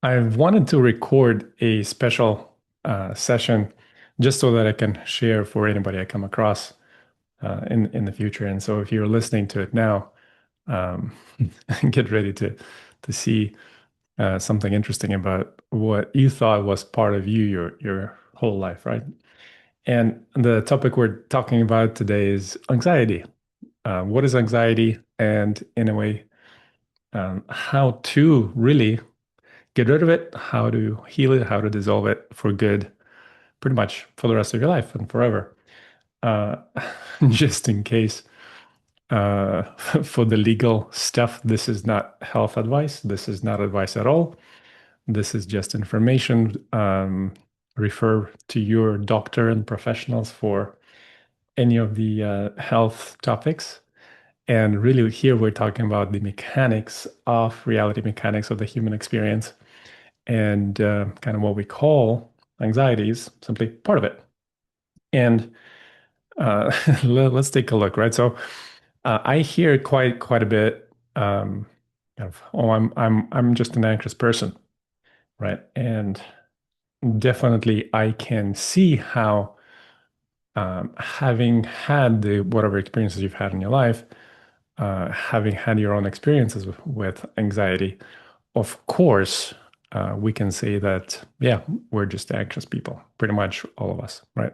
I've wanted to record a special session just so that I can share for anybody I come across in the future. And so, if you're listening to it now, um, get ready to see something interesting about what you thought was part of you your whole life, right? And the topic we're talking about today is anxiety. What is anxiety? And in a way, how to really get rid of it, how to heal it, how to dissolve it for good, pretty much for the rest of your life and forever. Uh, just in case, uh, for the legal stuff, this is not health advice. This is not advice at all. This is just information. Refer to your doctor and professionals for any of the health topics. And really, here we're talking about the mechanics of reality, mechanics of the human experience, and kind of what we call anxiety is simply part of it. And let's take a look, right? So I hear quite a bit of, oh, I'm just an anxious person, right? And definitely I can see how having had the whatever experiences you've had in your life, having had your own experiences with anxiety, of course, we can say that, yeah, we're just anxious people, pretty much all of us, right?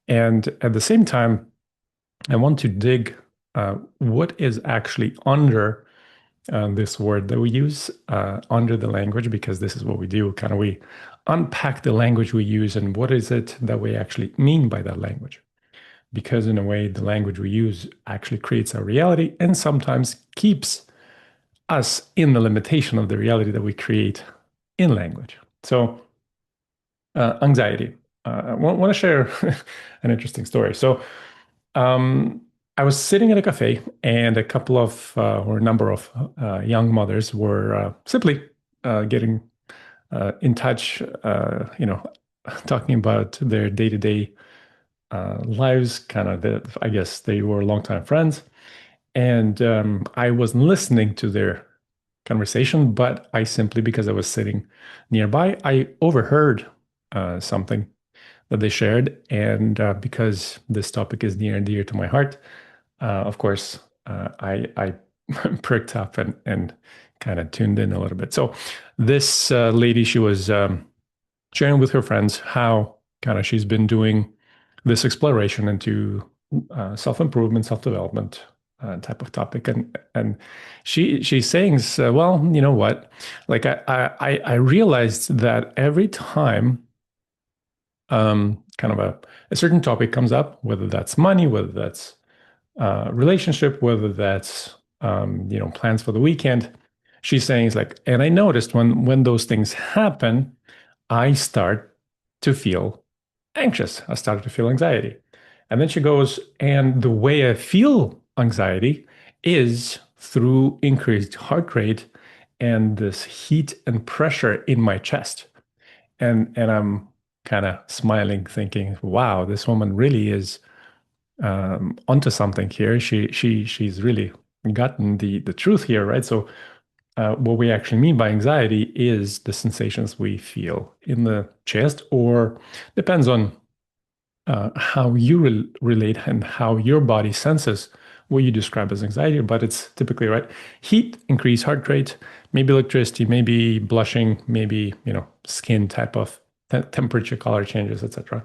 And at the same time, I want to dig what is actually under this word that we use, under the language, because this is what we do. Kind of we unpack the language we use and what is it that we actually mean by that language. Because in a way, the language we use actually creates our reality and sometimes keeps us in the limitation of the reality that we create in language. So, anxiety. I want to share an interesting story. So, um, I was sitting at a cafe, and a couple of or a number of young mothers were simply getting in touch, talking about their day-to-day lives. Kind of, I guess they were longtime friends, and I was listening to their conversation, but I simply, because I was sitting nearby, I overheard something that they shared. And because this topic is near and dear to my heart, of course, I perked up and kind of tuned in a little bit. So this lady, she was sharing with her friends how kind of she's been doing this exploration into self-improvement, self-development type of topic, and she's saying, well, you know what? Like I realized that every time kind of a certain topic comes up, whether that's money, whether that's relationship, whether that's plans for the weekend, she's saying is like, and I noticed when those things happen, I start to feel anxious. I started to feel anxiety. And then she goes, and the way I feel anxiety is through increased heart rate and this heat and pressure in my chest. And I'm kind of smiling, thinking, wow, this woman really is onto something here. She's really gotten the truth here, right? So what we actually mean by anxiety is the sensations we feel in the chest, or depends on how you relate and how your body senses what you describe as anxiety. But it's typically, right, heat, increased heart rate, maybe electricity, maybe blushing, maybe skin type of temperature, color changes, etc.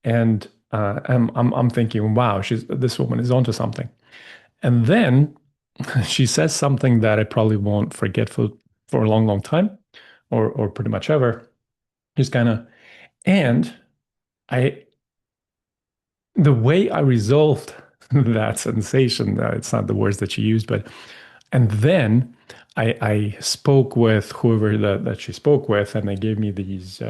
And I'm thinking, wow, this woman is onto something. And then she says something that I probably won't forget for a long time, or pretty much ever. Just kind of, and I the way I resolved that sensation, it's not the words that she used, but and then I spoke with whoever that she spoke with, and they gave me these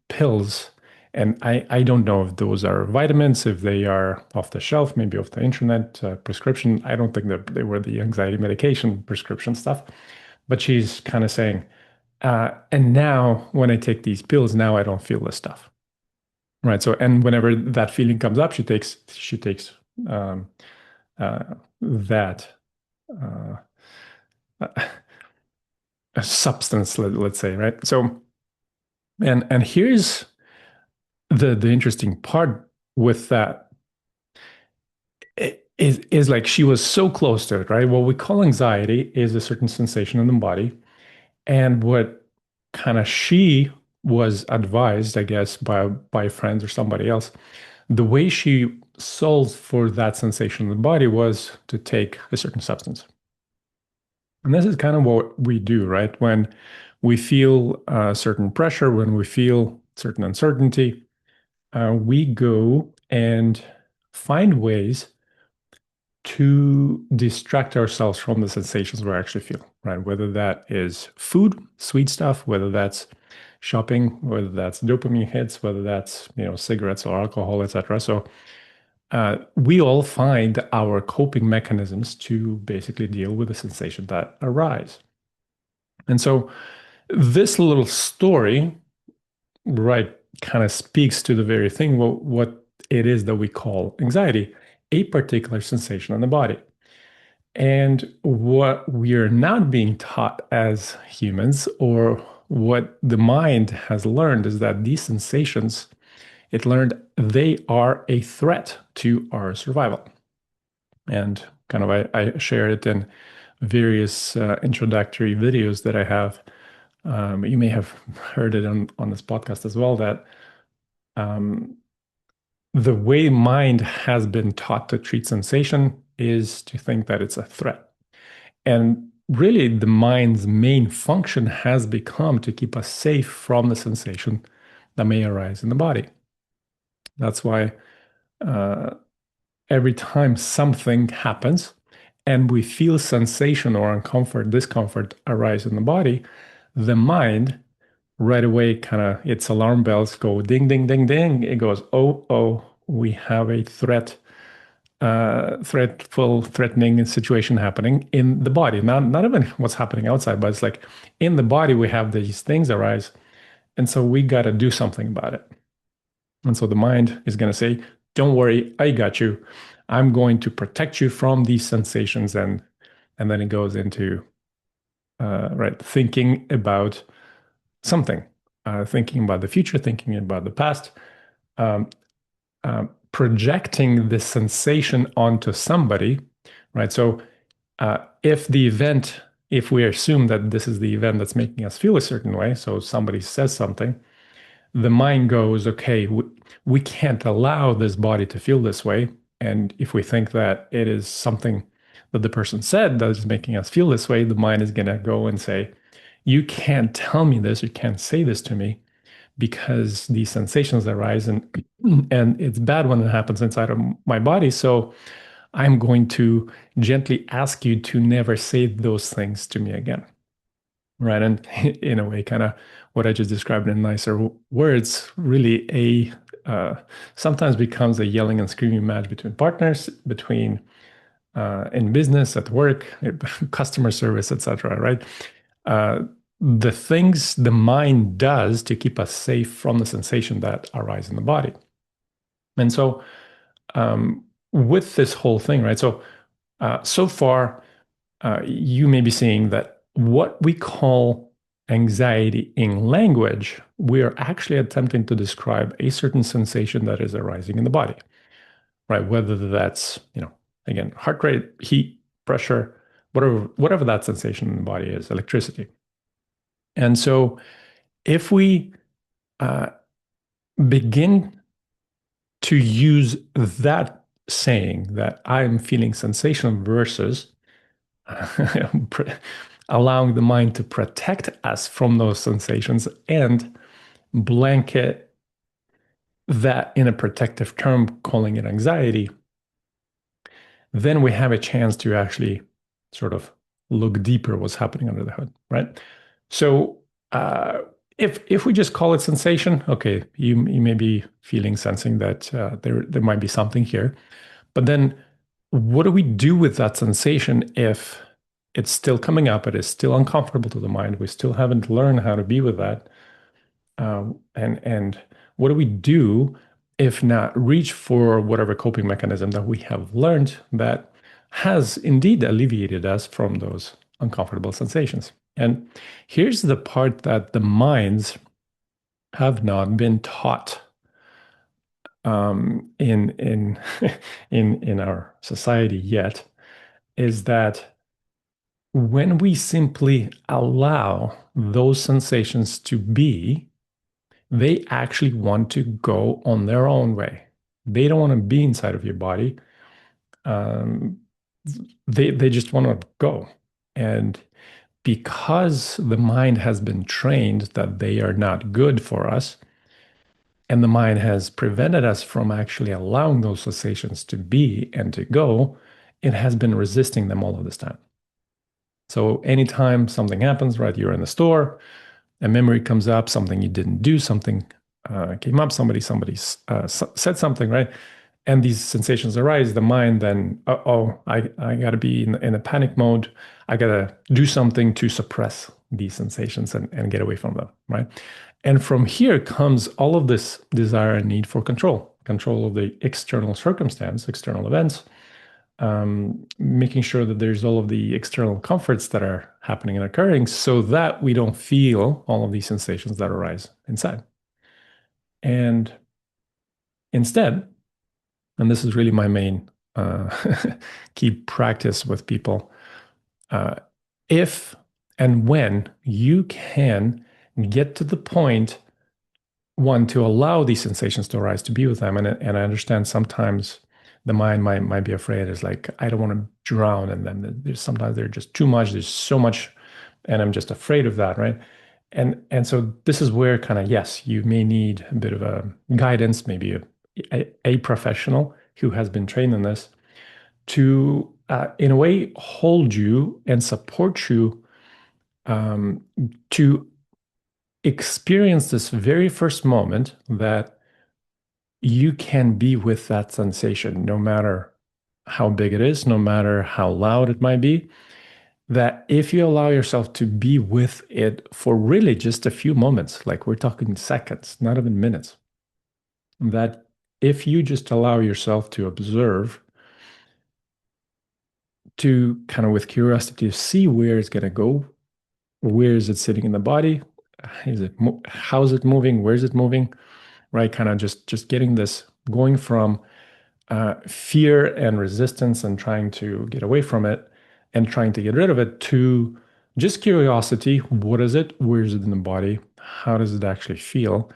pills. And I don't know if those are vitamins, if they are off the shelf, maybe off the internet, prescription. I don't think that they were the anxiety medication prescription stuff. But she's kind of saying, and now when I take these pills, now I don't feel this stuff. Right. So, and whenever that feeling comes up, she takes um, that. Uh, a substance, let's say, right? So, and here's the interesting part with that is like she was so close to it, right? What we call anxiety is a certain sensation in the body, and what kind of she was advised, I guess, by friends or somebody else, the way she solved for that sensation in the body was to take a certain substance. And this is kind of what we do, right? When we feel certain pressure, when we feel certain uncertainty, we go and find ways to distract ourselves from the sensations we actually feel, right? Whether that is food, sweet stuff, whether that's shopping, whether that's dopamine hits, whether that's, cigarettes or alcohol, etc. So we all find our coping mechanisms to basically deal with the sensations that arise. And so this little story, right, kind of speaks to the very thing what it is that we call anxiety, a particular sensation in the body. And what we are not being taught as humans, or what the mind has learned, is that these sensations, it learned they are a threat to our survival. And kind of I share it in various introductory videos that I have. You may have heard it on this podcast as well, that um, the way mind has been taught to treat sensation is to think that it's a threat. And really, the mind's main function has become to keep us safe from the sensation that may arise in the body. That's why uh, every time something happens and we feel sensation or uncomfort, discomfort arise in the body, the mind right away kind of its alarm bells go ding, ding, ding, ding. It goes, oh, oh, we have a threatening situation happening in the body. Not even what's happening outside, but it's like in the body we have these things arise, and so we got to do something about it. And so the mind is going to say, "Don't worry, I got you. I'm going to protect you from these sensations," and then it goes into right thinking about something, thinking about the future, thinking about the past. Um, Projecting this sensation onto somebody, right? So if we assume that this is the event that's making us feel a certain way, so somebody says something, the mind goes, okay, we can't allow this body to feel this way. And if we think that it is something that the person said that is making us feel this way, the mind is going to go and say, you can't tell me this, you can't say this to me because these sensations arise and it's bad when it happens inside of my body. So I'm going to gently ask you to never say those things to me again. Right. And in a way, kind of what I just described in nicer words, really sometimes becomes a yelling and screaming match between partners, between in business, at work, customer service, etc. Right. Uh, the things the mind does to keep us safe from the sensation that arise in the body. And so, with this whole thing, right? So, so far, you may be seeing that what we call anxiety in language, we are actually attempting to describe a certain sensation that is arising in the body, right? Whether that's, again, heart rate, heat, pressure, whatever that sensation in the body is, electricity. And so, if we uh, begin to use that saying that I'm feeling sensation versus allowing the mind to protect us from those sensations and blanket that in a protective term, calling it anxiety, then we have a chance to actually sort of look deeper what's happening under the hood, right? So if we just call it sensation, okay, you may be feeling, sensing that there might be something here, but then what do we do with that sensation if it's still coming up, it is still uncomfortable to the mind, we still haven't learned how to be with that, and what do we do if not reach for whatever coping mechanism that we have learned that has indeed alleviated us from those uncomfortable sensations? And here's the part that the minds have not been taught in in our society yet, is that when we simply allow those sensations to be, they actually want to go on their own way. They don't want to be inside of your body. Um, they just want to go. And because the mind has been trained that they are not good for us, and the mind has prevented us from actually allowing those sensations to be and to go, it has been resisting them all of this time. So anytime something happens, right, you're in the store, a memory comes up, something you didn't do, something came up, somebody said something, right? And these sensations arise, the mind then, oh, I got to be in a panic mode. I got to do something to suppress these sensations and get away from them, right? And from here comes all of this desire and need for control, control of the external circumstance, external events, making sure that there's all of the external comforts that are happening and occurring so that we don't feel all of these sensations that arise inside. And instead, and this is really my main key practice with people, uh, if and when you can get to the point, one, to allow these sensations to arise, to be with them. And I understand sometimes the mind might be afraid. It's like, I don't want to drown in them. There's sometimes they're just too much. There's so much, and I'm just afraid of that, right? And so this is where kind of, yes, you may need a bit of a guidance, maybe a professional who has been trained in this to, in a way, hold you and support you um, to experience this very first moment that you can be with that sensation, no matter how big it is, no matter how loud it might be. That if you allow yourself to be with it for really just a few moments, like we're talking seconds, not even minutes, that if you just allow yourself to observe, to kind of with curiosity see where it's going to go, where is it sitting in the body, how is it moving, where is it moving, right? Kind of just getting this going from fear and resistance and trying to get away from it and trying to get rid of it to just curiosity. What is it? Where is it in the body? How does it actually feel?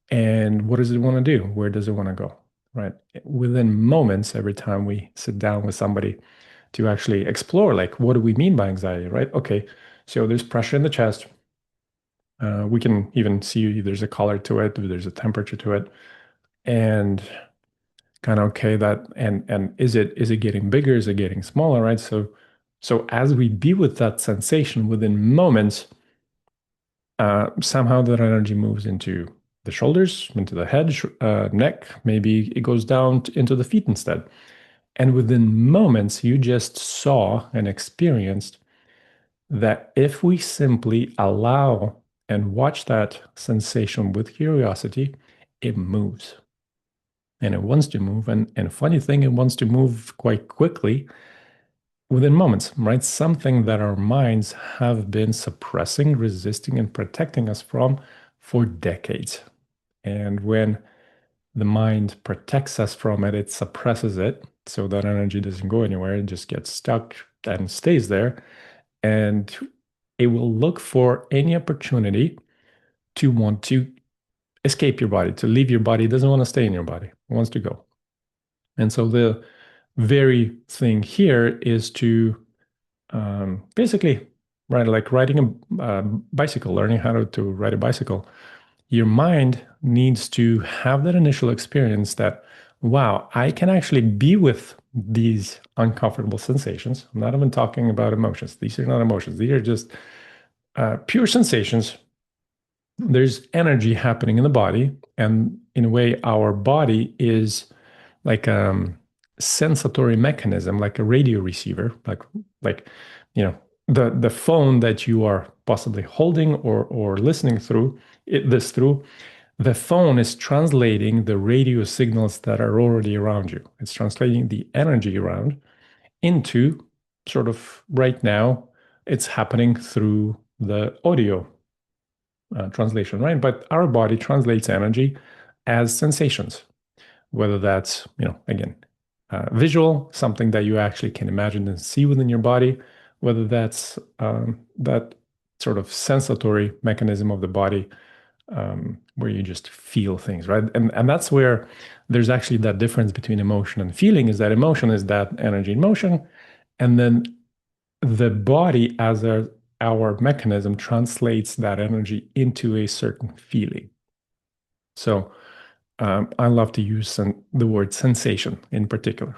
And what does it want to do? Where does it want to go? Right. Within moments, every time we sit down with somebody to actually explore, like, what do we mean by anxiety? Right. Okay. So there's pressure in the chest. We can even see there's a color to it, there's a temperature to it. And kind of okay that and is it getting bigger, is it getting smaller, right? So as we be with that sensation within moments, somehow that energy moves into the shoulders, into the head, neck, maybe it goes down into the feet instead. And within moments you just saw and experienced that if we simply allow and watch that sensation with curiosity, it moves and it wants to move. And funny thing, it wants to move quite quickly within moments, right? Something that our minds have been suppressing, resisting, and protecting us from for decades. And when the mind protects us from it, it suppresses it so that energy doesn't go anywhere. It just gets stuck and stays there. And it will look for any opportunity to want to escape your body, to leave your body. It doesn't want to stay in your body, it wants to go. And so the very thing here is to basically, right, like riding a bicycle, learning how to ride a bicycle. Your mind needs to have that initial experience that, wow, I can actually be with these uncomfortable sensations. I'm not even talking about emotions. These are not emotions. These are just pure sensations. There's energy happening in the body. And in a way, our body is like sensatory mechanism, like a radio receiver, like you know the phone that you are possibly holding or listening through this through. The phone is translating the radio signals that are already around you. It's translating the energy around into sort of right now. It's happening through the audio translation, right? But our body translates energy as sensations, whether that's, again, visual, something that you actually can imagine and see within your body, whether that's that sort of sensatory mechanism of the body where you just feel things, right? And that's where there's actually that difference between emotion and feeling is that emotion is that energy in motion, and then the body as our mechanism translates that energy into a certain feeling. So I love to use the word sensation in particular.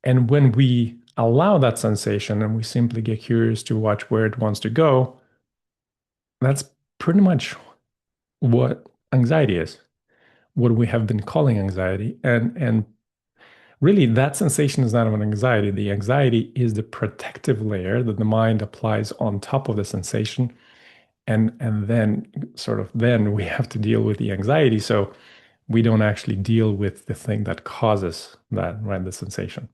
And when we allow that sensation and we simply get curious to watch where it wants to go, that's pretty much what anxiety is, what we have been calling anxiety. And really, that sensation is not of an anxiety. The anxiety is the protective layer that the mind applies on top of the sensation. And then then we have to deal with the anxiety. So we don't actually deal with the thing that causes that, right? The sensation.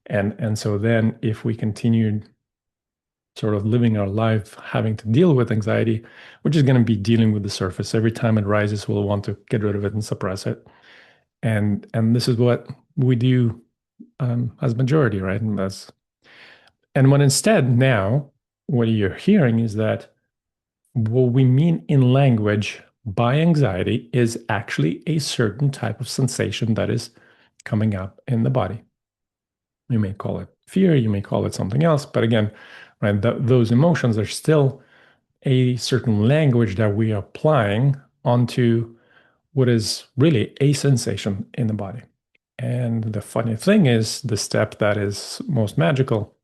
And so then if we continue sort of living our life having to deal with anxiety, we're just going to be dealing with the surface. Every time it rises, we'll want to get rid of it and suppress it. And this is what we do as majority, right? And when instead now, what you're hearing is that what we mean in language by anxiety is actually a certain type of sensation that is coming up in the body. You may call it fear, you may call it something else, but again, right, those emotions are still a certain language that we are applying onto what is really a sensation in the body. And the funny thing is, the step that is most magical,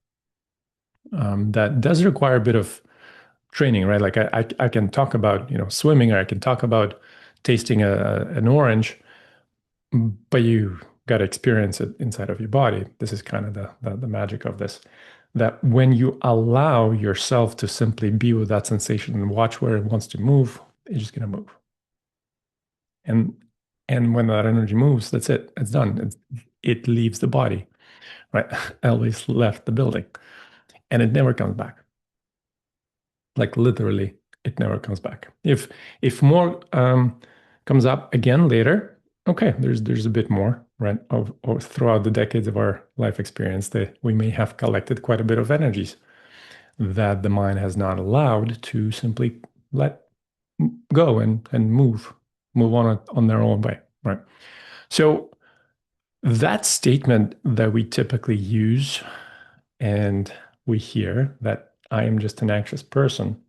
that does require a bit of training, right? Like I can talk about, swimming, or I can talk about tasting an orange, but you got to experience it inside of your body. This is kind of the magic of this, that when you allow yourself to simply be with that sensation and watch where it wants to move, it's just going to move. And when that energy moves, that's it. It's done. It leaves the body, right? Elvis left the building, and it never comes back. Like literally, it never comes back. If more comes up again later, okay, there's a bit more, right? Or throughout the decades of our life experience, that we may have collected quite a bit of energies that the mind has not allowed to simply let go and move on their own way, right? So that statement that we typically use and we hear that I am just an anxious person,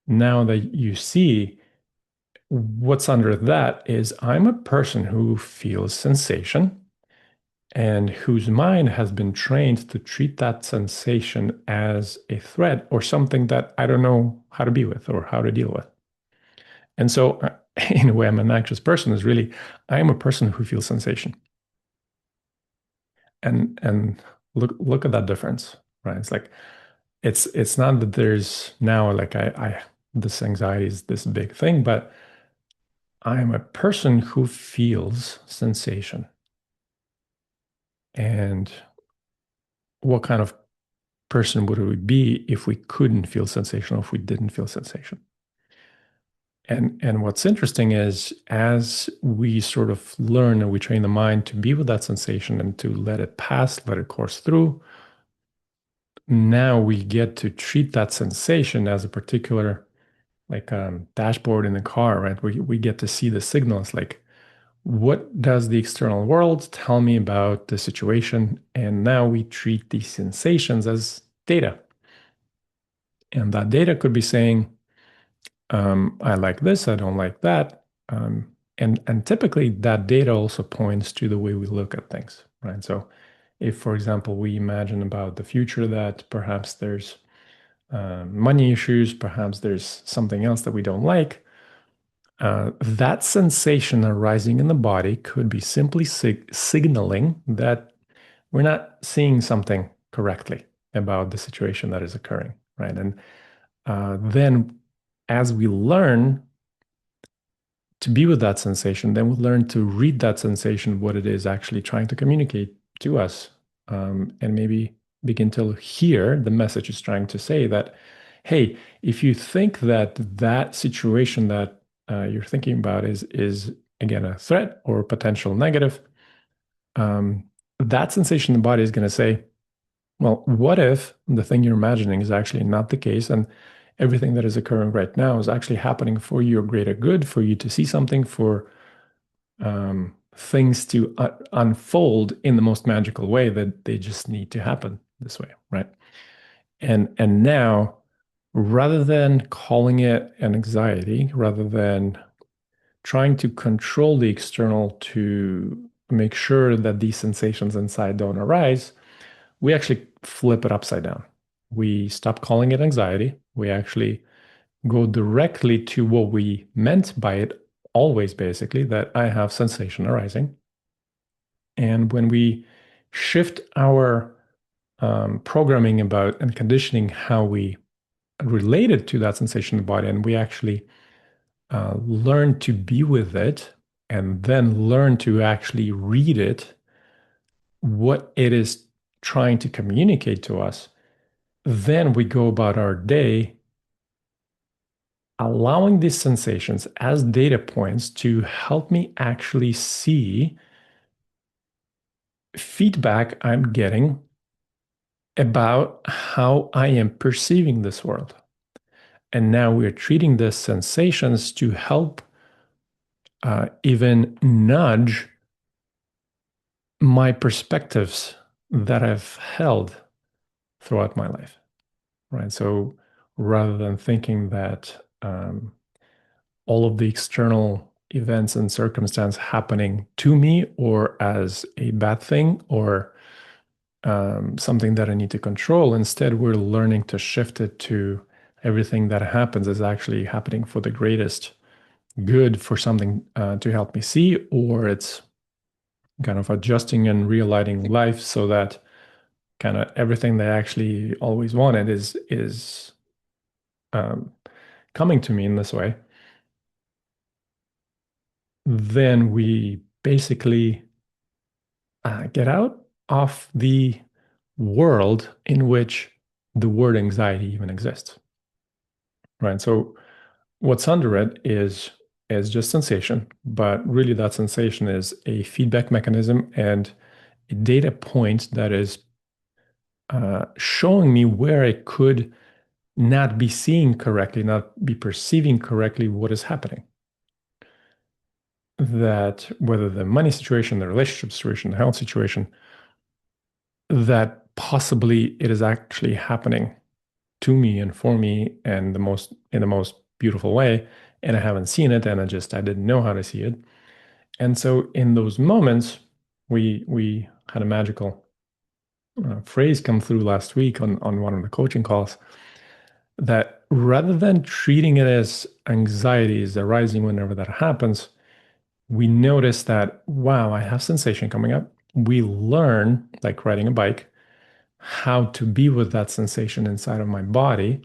now that you see what's under that is I'm a person who feels sensation and whose mind has been trained to treat that sensation as a threat or something that I don't know how to be with or how to deal with. And so, in a way, I'm an anxious person is really, I am a person who feels sensation. And look at that difference, right? It's like it's not that there's now like I this anxiety is this big thing, but I am a person who feels sensation. And what kind of person would we be if we couldn't feel sensation or if we didn't feel sensation? And what's interesting is as we sort of learn and we train the mind to be with that sensation and to let it pass, let it course through, now we get to treat that sensation as a particular like dashboard in the car, right? We get to see the signals like what does the external world tell me about the situation? And now we treat these sensations as data. And that data could be saying, I like this, I don't like that. And typically that data also points to the way we look at things, right? So if, for example, we imagine about the future that perhaps there's money issues, perhaps there's something else that we don't like, that sensation arising in the body could be simply signaling that we're not seeing something correctly about the situation that is occurring, right? And then as we learn to be with that sensation, then we learn to read that sensation, what it is actually trying to communicate to us, and maybe begin to hear the message it's trying to say that, hey, if you think that that situation that you're thinking about is again a threat or potential negative, um, that sensation in the body is going to say, well, what if the thing you're imagining is actually not the case, and everything that is occurring right now is actually happening for your greater good, for you to see something, for things to unfold in the most magical way, that they just need to happen this way, right? And now, rather than calling it an anxiety, rather than trying to control the external to make sure that these sensations inside don't arise, we actually flip it upside down. We stop calling it anxiety. We actually go directly to what we meant by it always, basically, that I have sensation arising. And when we shift our programming about and conditioning how we related to that sensation in the body, and we actually learn to be with it and then learn to actually read it, what it is trying to communicate to us, then we go about our day allowing these sensations as data points to help me actually see feedback I'm getting about how I am perceiving this world. And now we're treating these sensations to help even nudge my perspectives that I've held throughout my life, right? So rather than thinking that all of the external events and circumstance happening to me or as a bad thing or something that I need to control, instead, we're learning to shift it to everything that happens is actually happening for the greatest good, for something to help me see, or it's kind of adjusting and realigning life so that kind of everything that I actually always wanted is um, coming to me in this way. Then we basically get out of the world in which the word anxiety even exists, right? So what's under it is just sensation, but really that sensation is a feedback mechanism and a data point that is showing me where I could not be seeing correctly, not be perceiving correctly what is happening. That whether the money situation, the relationship situation, the health situation, that possibly it is actually happening to me and for me and the most beautiful way, and I haven't seen it, and I didn't know how to see it. And so in those moments, we had a magical phrase come through last week on one of the coaching calls, that rather than treating it as anxieties arising whenever that happens, we notice that, wow, I have sensation coming up. We learn, like riding a bike, how to be with that sensation inside of my body.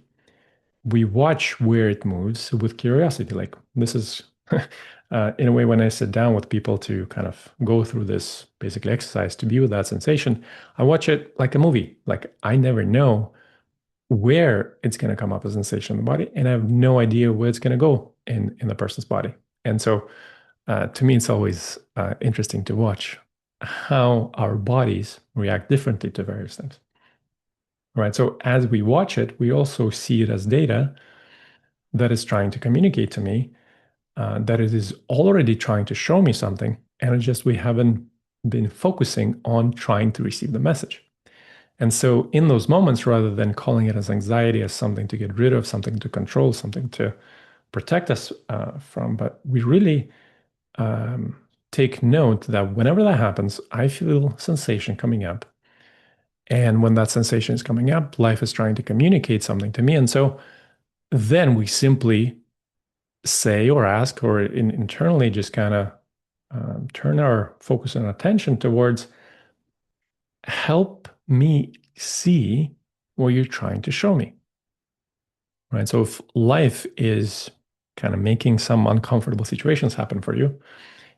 We watch where it moves with curiosity. Like this is, in a way, when I sit down with people to kind of go through this basically exercise to be with that sensation, I watch it like a movie. Like I never know where it's going to come up as a sensation in the body, and I have no idea where it's going to go in the person's body. And so, to me, it's always interesting to watch how our bodies react differently to various things. Right. So as we watch it, we also see it as data that is trying to communicate to me, that it is already trying to show me something, and it's just we haven't been focusing on trying to receive the message. And so in those moments, rather than calling it as anxiety, as something to get rid of, something to control, something to protect us from, but we really um, take note that whenever that happens, I feel sensation coming up. And when that sensation is coming up, life is trying to communicate something to me. And so then we simply say or ask or internally just kind of turn our focus and attention towards, help me see what you're trying to show me. Right. So if life is kind of making some uncomfortable situations happen for you,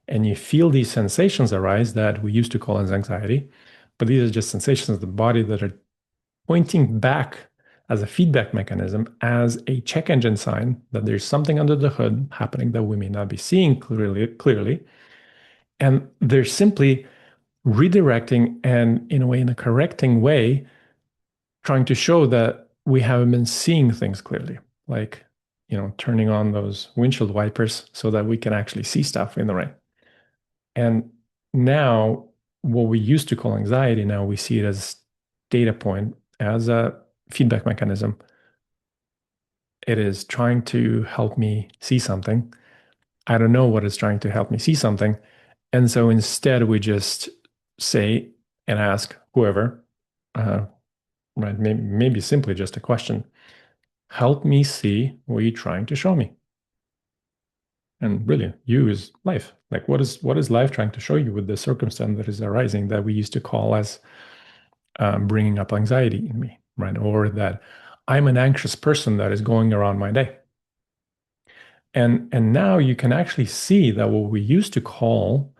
and you feel these sensations arise that we used to call as anxiety, but these are just sensations of the body that are pointing back as a feedback mechanism, as a check engine sign that there's something under the hood happening that we may not be seeing clearly. And they're simply redirecting and, in a way, in a correcting way, trying to show that we haven't been seeing things clearly, like, turning on those windshield wipers so that we can actually see stuff in the rain. And now, what we used to call anxiety, now we see it as data point, as a feedback mechanism. It is trying to help me see something. I don't know what it's trying to help me see something. And so instead, we just say and ask whoever, uh, right? Maybe simply just a question. Help me see what you're trying to show me. And really, you is life. Like, what is life trying to show you with the circumstance that is arising that we used to call as bringing up anxiety in me, right? Or that I'm an anxious person that is going around my day. And now you can actually see that what we used to call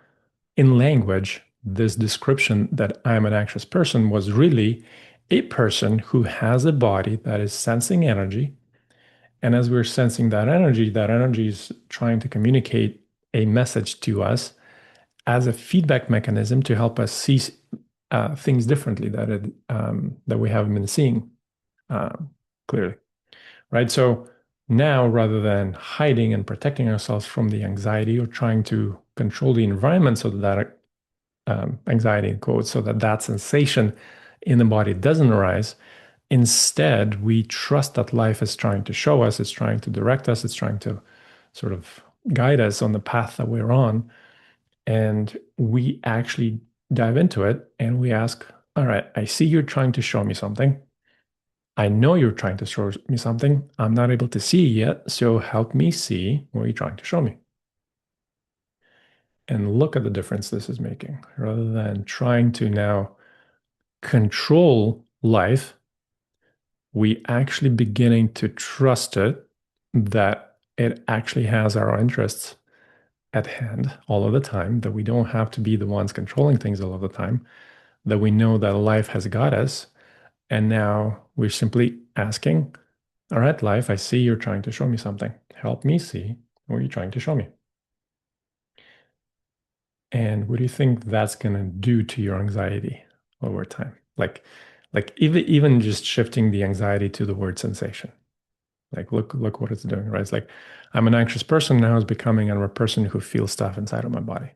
in language this description that I'm an anxious person was really a person who has a body that is sensing energy. And as we're sensing that energy is trying to communicate a message to us as a feedback mechanism to help us see things differently that we haven't been seeing clearly, right? So now, rather than hiding and protecting ourselves from the anxiety or trying to control the environment so that anxiety in quotes, so that that sensation in the body doesn't arise, instead, we trust that life is trying to show us, it's trying to direct us, it's trying to sort of guide us on the path that we're on. And we actually dive into it and we ask, all right, I see you're trying to show me something. I know you're trying to show me something. I'm not able to see yet. So help me see what you're trying to show me. And look at the difference this is making. Rather than trying to now control life, we actually beginning to trust it that it actually has our interests at hand all of the time, that we don't have to be the ones controlling things all of the time, that we know that life has got us. And now we're simply asking, all right, life, I see you're trying to show me something. Help me see what you're trying to show me. And what do you think that's going to do to your anxiety over time? Like even just shifting the anxiety to the word sensation. Like look what it's doing, right? It's like I'm an anxious person now is becoming I'm a person who feels stuff inside of my body.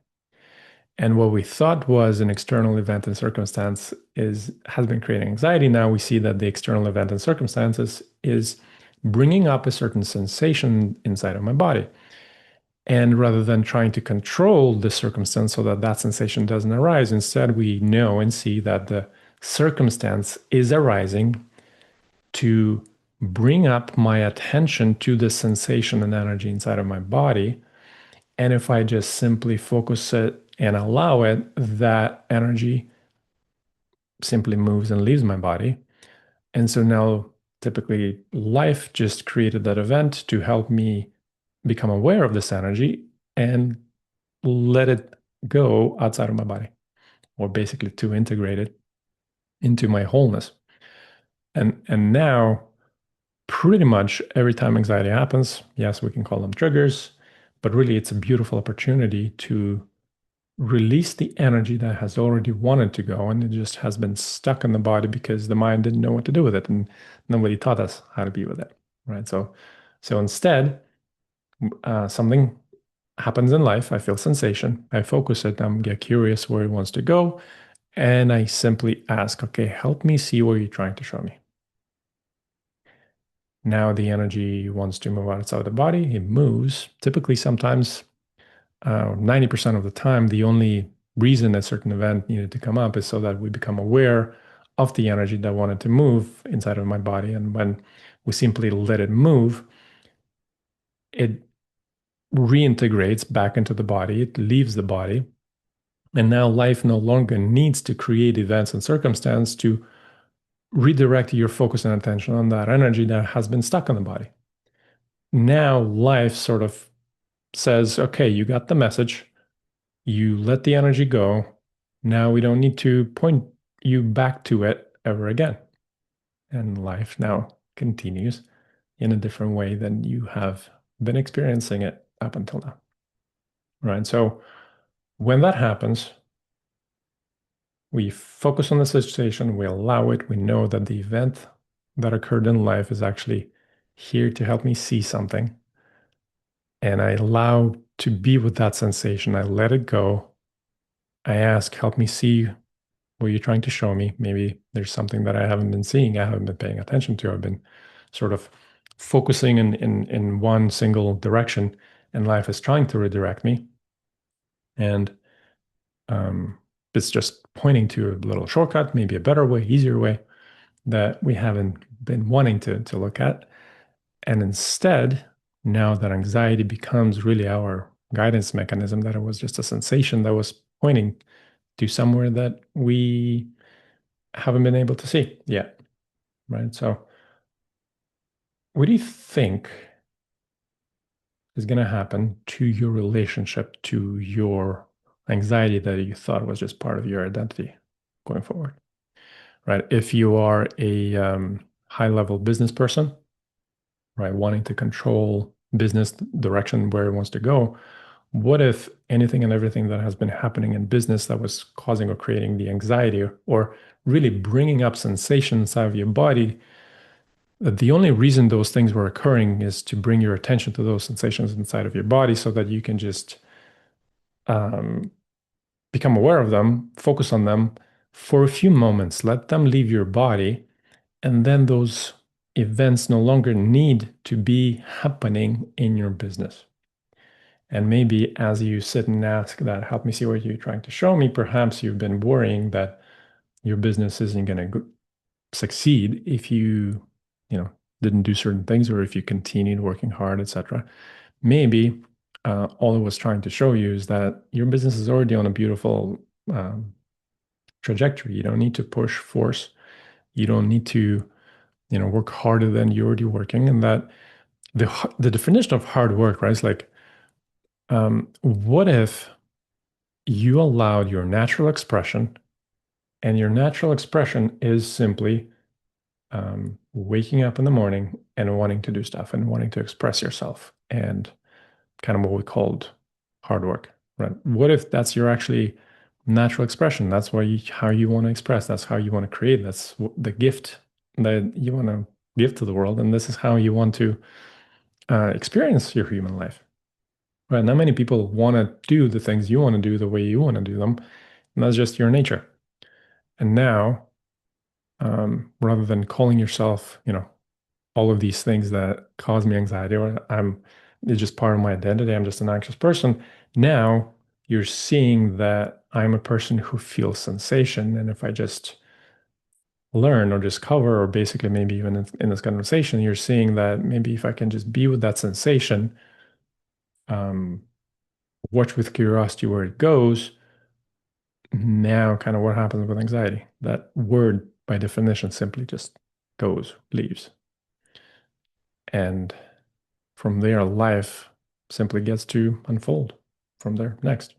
And what we thought was an external event and circumstance has been creating anxiety. Now we see that the external event and circumstances is bringing up a certain sensation inside of my body. And rather than trying to control the circumstance so that that sensation doesn't arise, instead we know and see that the circumstance is arising to bring up my attention to the sensation and energy inside of my body. And if I just simply focus it and allow it, that energy simply moves and leaves my body. And so now, typically, life just created that event to help me become aware of this energy and let it go outside of my body, or basically to integrate it into my wholeness. And now, pretty much every time anxiety happens, yes, we can call them triggers, but really it's a beautiful opportunity to release the energy that has already wanted to go and it just has been stuck in the body because the mind didn't know what to do with it and nobody taught us how to be with it, right? So instead, something happens in life. I feel sensation. I focus it. I get curious where it wants to go, and I simply ask, okay, help me see what you're trying to show me. Now the energy wants to move outside the body. It moves. Typically, sometimes 90% of the time, the only reason a certain event needed to come up is so that we become aware of the energy that wanted to move inside of my body. And when we simply let it move, it reintegrates back into the body, it leaves the body. And now life no longer needs to create events and circumstance to redirect your focus and attention on that energy that has been stuck in the body. Now life sort of says, okay, you got the message. You let the energy go. Now we don't need to point you back to it ever again. And life now continues in a different way than you have been experiencing it up until now. Right. So when that happens, we focus on the situation, we allow it, we know that the event that occurred in life is actually here to help me see something. And I allow to be with that sensation. I let it go. I ask, help me see what you're trying to show me. Maybe there's something that I haven't been seeing, I haven't been paying attention to. I've been sort of focusing in one single direction, and life is trying to redirect me. And um, it's just pointing to a little shortcut, maybe a better way, easier way that we haven't been wanting to look at. And instead, now that anxiety becomes really our guidance mechanism, that it was just a sensation that was pointing to somewhere that we haven't been able to see yet, right? So, what do you think is going to happen to your relationship to your anxiety that you thought was just part of your identity going forward, right? If you are a high-level business person, right, wanting to control business direction where it wants to go, what if anything and everything that has been happening in business that was causing or creating the anxiety or really bringing up sensations inside of your body, that the only reason those things were occurring is to bring your attention to those sensations inside of your body so that you can just um, become aware of them, focus on them for a few moments, let them leave your body, and then those events no longer need to be happening in your business. And maybe as you sit and ask that, help me see what you're trying to show me, perhaps you've been worrying that your business isn't going to succeed if you didn't do certain things or if you continued working hard, etc. Maybe all it was trying to show you is that your business is already on a beautiful um, trajectory. You don't need to push, force. You don't need to, work harder than you're already working. And that the definition of hard work, right, is like, what if you allowed your natural expression, and your natural expression is simply waking up in the morning and wanting to do stuff and wanting to express yourself and kind of what we called hard work, right? What if that's your actually natural expression? That's how you want to express. That's how you want to create. That's the gift that you want to give to the world. And this is how you want to experience your human life, right? Not many people want to do the things you want to do the way you want to do them. And that's just your nature. And now, rather than calling yourself, all of these things that cause me anxiety, or it's just part of my identity, I'm just an anxious person. Now you're seeing that I'm a person who feels sensation. And if I just learn or discover, or basically maybe even in this conversation, you're seeing that maybe if I can just be with that sensation, um, watch with curiosity where it goes, now kind of what happens with anxiety. That word by definition simply just goes, leaves. And from there, life simply gets to unfold from there next.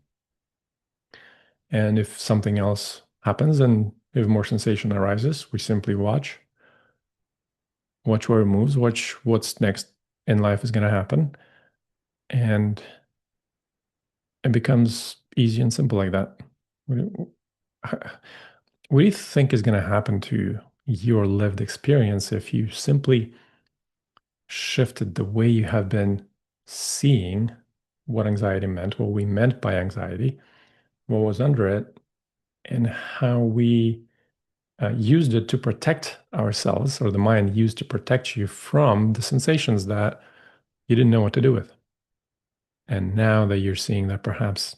And if something else happens and if more sensation arises, we simply watch where it moves, watch what's next in life is going to happen. And it becomes easy and simple like that. What do you think is going to happen to your lived experience if you simply shifted the way you have been seeing what anxiety meant, what we meant by anxiety, what was under it, and how we used it to protect ourselves, or the mind used to protect you from the sensations that you didn't know what to do with. And now that you're seeing that perhaps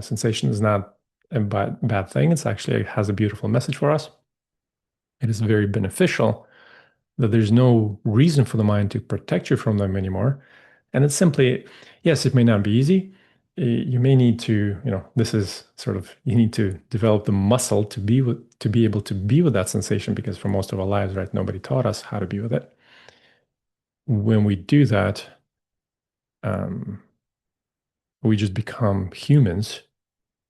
sensation is not a bad thing, it's actually it has a beautiful message for us. It is very beneficial that there's no reason for the mind to protect you from them anymore. And it's simply, yes, it may not be easy. You may need to, this is sort of, you need to develop the muscle to be able to be with that sensation, because for most of our lives, right, nobody taught us how to be with it. When we do that, um, we just become humans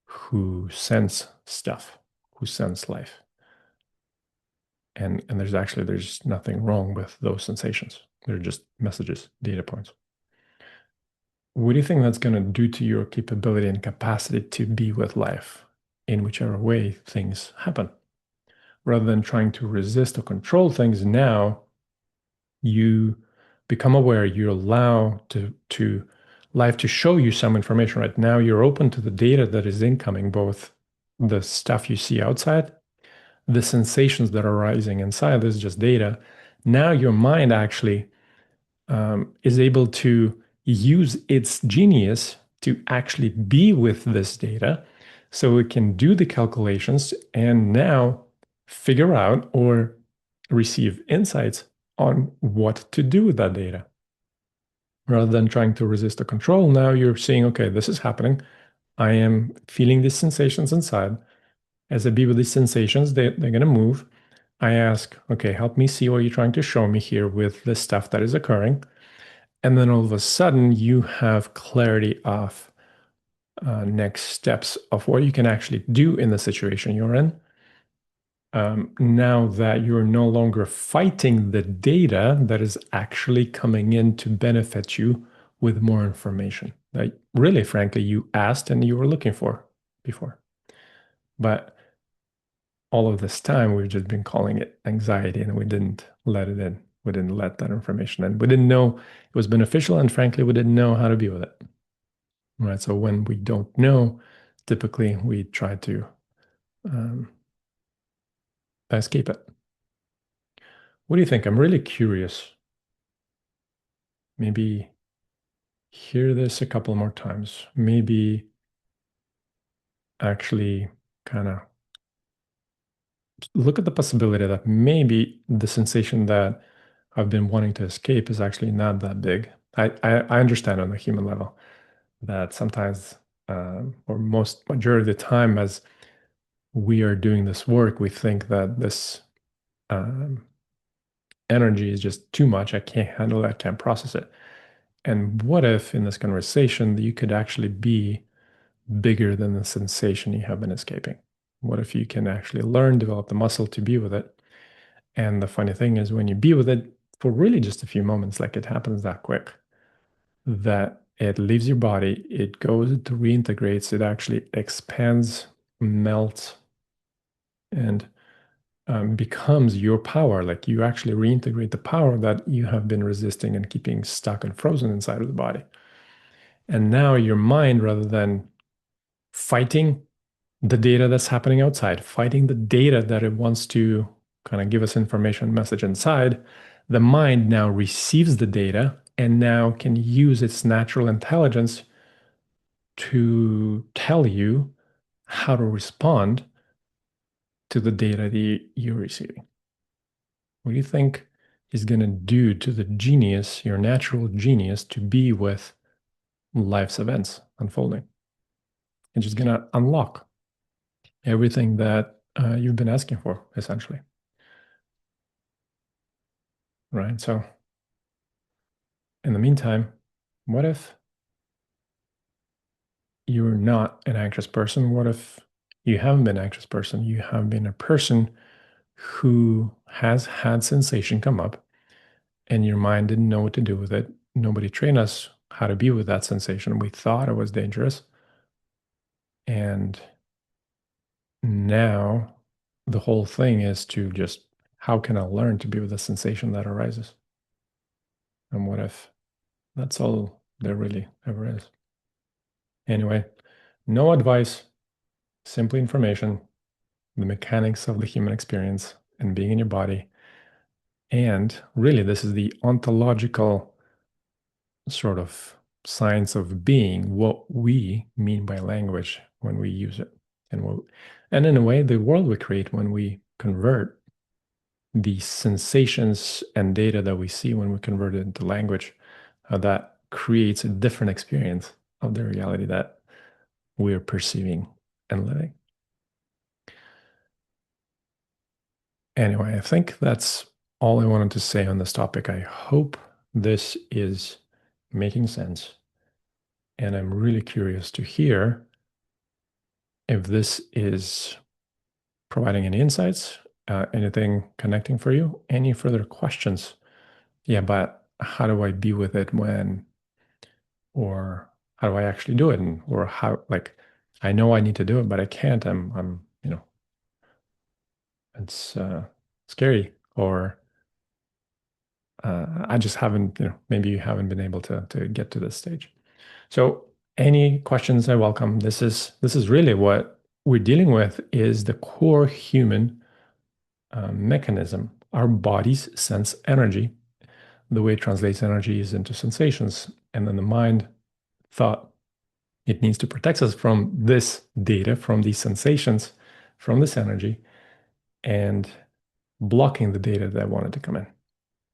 who sense stuff, who sense life. And there's nothing wrong with those sensations. They're just messages, data points. What do you think that's going to do to your capability and capacity to be with life in whichever way things happen? Rather than trying to resist or control things, now you become aware, you allow to life to show you some information. Right now, you're open to the data that is incoming, both the stuff you see outside, the sensations that are rising inside. This is just data. Now your mind actually is able to use its genius to actually be with this data so it can do the calculations and now figure out or receive insights on what to do with that data. Rather than trying to resist or control, now you're seeing, okay, this is happening. I am feeling these sensations inside. As I be with these sensations, they're going to move. I ask, okay, help me see what you're trying to show me here with this stuff that is occurring. And then all of a sudden, you have clarity of next steps of what you can actually do in the situation you're in. Now that you're no longer fighting the data that is actually coming in to benefit you with more information that really, frankly, you asked and you were looking for before. But all of this time, we've just been calling it anxiety and we didn't let it in. We didn't let that information in. We didn't know it was beneficial. And frankly, we didn't know how to be with it. Right. So when we don't know, typically we try to um, escape it. What do you think? I'm really curious. Maybe hear this a couple more times. Maybe actually kind of look at the possibility that maybe the sensation that I've been wanting to escape is actually not that big. I understand on a human level that sometimes, or most majority of the time, as we are doing this work, we think that this um, energy is just too much. I can't handle it. I can't process it. And what if in this conversation you could actually be bigger than the sensation you have been escaping? What if you can actually learn, develop the muscle to be with it? And the funny thing is, when you be with it for really just a few moments, like it happens that quick, that it leaves your body, it goes, it reintegrates, it actually expands, melts, and becomes your power. Like you actually reintegrate the power that you have been resisting and keeping stuck and frozen inside of the body. And now your mind, rather than fighting the data that's happening outside, fighting the data that it wants to kind of give us information message inside, the mind now receives the data and now can use its natural intelligence to tell you how to respond to the data that you're receiving. What do you think is going to do to the genius, your natural genius, to be with life's events unfolding? It's just going to unlock everything that you've been asking for, essentially. Right? So, in the meantime, what if you're not an anxious person? What if you haven't been an anxious person? You have been a person who has had sensation come up and your mind didn't know what to do with it. Nobody trained us how to be with that sensation. We thought it was dangerous. And now the whole thing is to just, how can I learn to be with the sensation that arises? And what if that's all there really ever is? Anyway, no advice, simply information, the mechanics of the human experience and being in your body. And really, this is the ontological sort of science of being, what we mean by language when we use it. And in a way, the world we create when we convert the sensations and data that we see when we convert it into language, that creates a different experience of the reality that we're perceiving and living. Anyway, I think that's all I wanted to say on this topic. I hope this is making sense. And I'm really curious to hear if this is providing any insights, Anything connecting for you? Any further questions? Yeah, but how do I be with it when, or how do I actually do it? And, or how, like, I know I need to do it, but I can't. It's scary. Or I just haven't, maybe you haven't been able to get to this stage. So any questions I welcome. This is really what we're dealing with is the core human mechanism. Our bodies sense energy. The way it translates energy is into sensations. And then the mind thought it needs to protect us from this data, from these sensations, from this energy, and blocking the data that wanted to come in.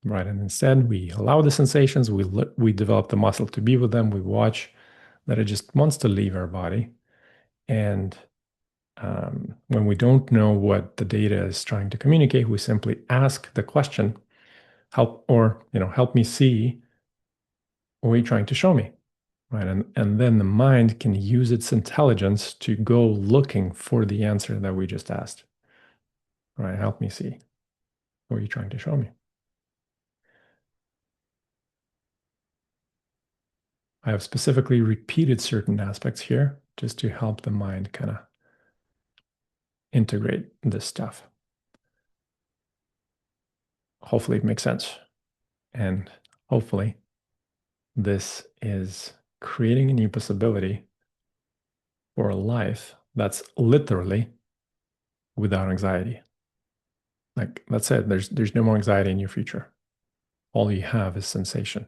Right. And instead, we allow the sensations, we develop the muscle to be with them, we watch that it just wants to leave our body. And when we don't know what the data is trying to communicate, we simply ask the question, help me see, what are you trying to show me? Right. And then the mind can use its intelligence to go looking for the answer that we just asked. Right. Help me see. What are you trying to show me? I have specifically repeated certain aspects here just to help the mind kind of integrate this stuff. Hopefully it makes sense. And hopefully this is creating a new possibility for a life that's literally without anxiety. Like that's it. There's no more anxiety in your future. All you have is sensation.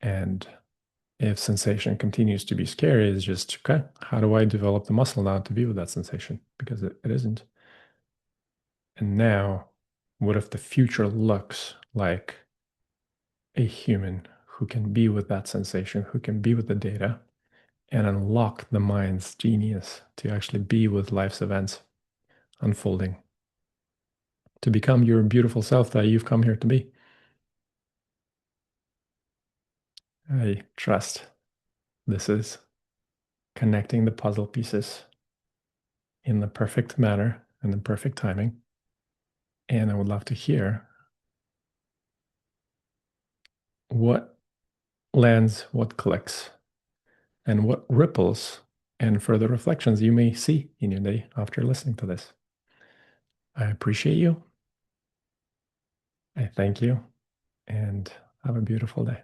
And if sensation continues to be scary, it's just, okay, how do I develop the muscle now to be with that sensation? Because it isn't. And now, what if the future looks like a human who can be with that sensation, who can be with the data, and unlock the mind's genius to actually be with life's events unfolding, to become your beautiful self that you've come here to be? I trust this is connecting the puzzle pieces in the perfect manner and the perfect timing. And I would love to hear what lands, what clicks, and what ripples and further reflections you may see in your day after listening to this. I appreciate you. I thank you and have a beautiful day.